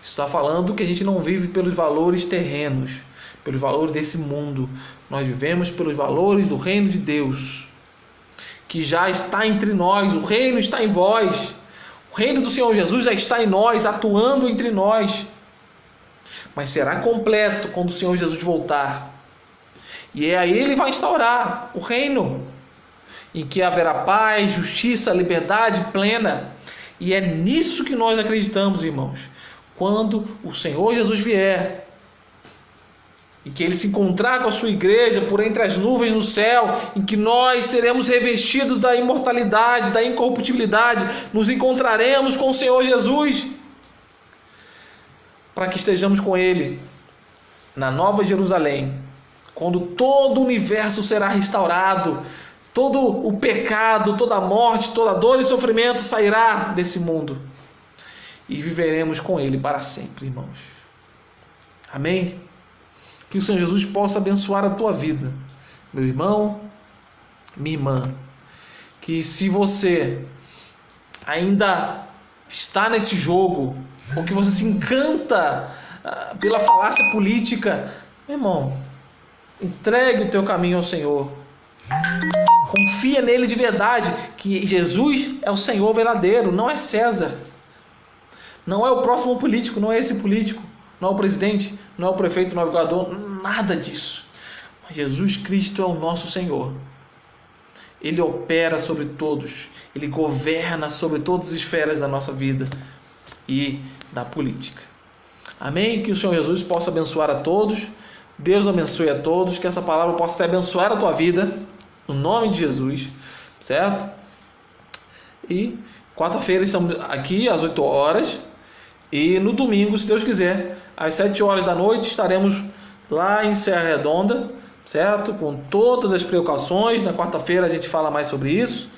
Isso está falando que a gente não vive pelos valores terrenos, pelos valores desse mundo. Nós vivemos pelos valores do reino de Deus, que já está entre nós. O reino está em vós. O reino do Senhor Jesus já está em nós, atuando entre nós. Mas será completo quando o Senhor Jesus voltar. E aí Ele vai instaurar o reino, em que haverá paz, justiça, liberdade plena. E é nisso que nós acreditamos, irmãos. Quando o Senhor Jesus vier, e que Ele se encontrar com a sua igreja por entre as nuvens no céu, em que nós seremos revestidos da imortalidade, da incorruptibilidade, nos encontraremos com o Senhor Jesus, para que estejamos com Ele na Nova Jerusalém, quando todo o universo será restaurado, todo o pecado, toda a morte, toda a dor e sofrimento sairá desse mundo, e viveremos com Ele para sempre, irmãos. Amém? Que o Senhor Jesus possa abençoar a tua vida, meu irmão, minha irmã. Que se você ainda está nesse jogo, ou que você se encanta pela falácia política, meu irmão, entregue o teu caminho ao Senhor. Confia nele de verdade, que Jesus é o Senhor verdadeiro, não é César. Não é o próximo político, não é esse político. Não é o presidente, não é o prefeito, não é o governador, nada disso. Mas Jesus Cristo é o nosso Senhor. Ele opera sobre todos. Ele governa sobre todas as esferas da nossa vida e da política. Amém? Que o Senhor Jesus possa abençoar a todos. Deus abençoe a todos. Que essa palavra possa abençoar a tua vida. No nome de Jesus. Certo? E quarta-feira estamos aqui às 8 horas. E no domingo, se Deus quiser, às 7 horas da noite, estaremos lá em Serra Redonda, certo? Com todas as precauções. Na quarta-feira a gente fala mais sobre isso.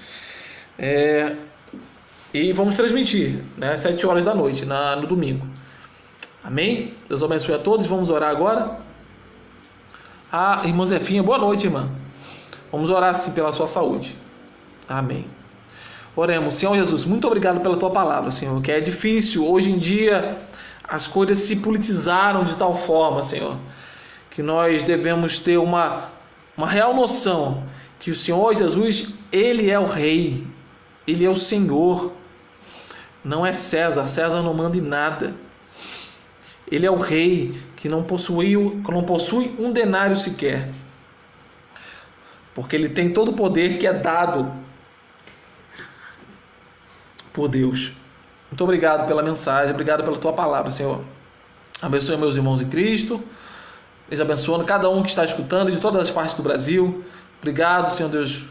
E vamos transmitir, né? Às 7 horas da noite, no domingo. Amém? Deus abençoe a todos. Vamos orar agora. Irmã Zefinha, boa noite, irmã. Vamos orar sim pela sua saúde. Amém. Oremos. Senhor Jesus, muito obrigado pela tua palavra, Senhor, que é difícil. Hoje em dia as coisas se politizaram de tal forma, Senhor, que nós devemos ter uma real noção que o Senhor Jesus, Ele é o Rei, Ele é o Senhor, não é César. César não manda em nada. Ele é o Rei que não possui um denário sequer, porque Ele tem todo o poder que é dado por Deus. Muito obrigado pela mensagem, obrigado pela tua palavra, Senhor. Abençoe meus irmãos em Cristo, eles abençoando cada um que está escutando de todas as partes do Brasil. Obrigado, Senhor Deus,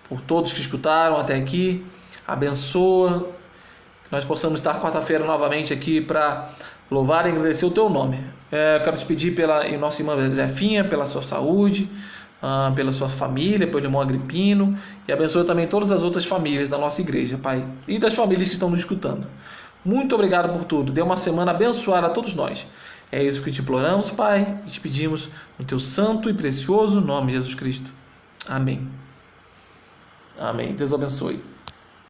por todos que escutaram até aqui. Abençoa, que nós possamos estar quarta-feira novamente aqui para louvar e agradecer o teu nome. Eu quero te pedir pela nossa irmã Zefinha, pela sua saúde, pela sua família, pelo irmão Agripino, e abençoe também todas as outras famílias da nossa igreja, Pai, e das famílias que estão nos escutando. Muito obrigado por tudo. Dê uma semana abençoada a todos nós. É isso que te imploramos, Pai, e te pedimos no teu santo e precioso nome, Jesus Cristo. Amém. Amém. Deus abençoe.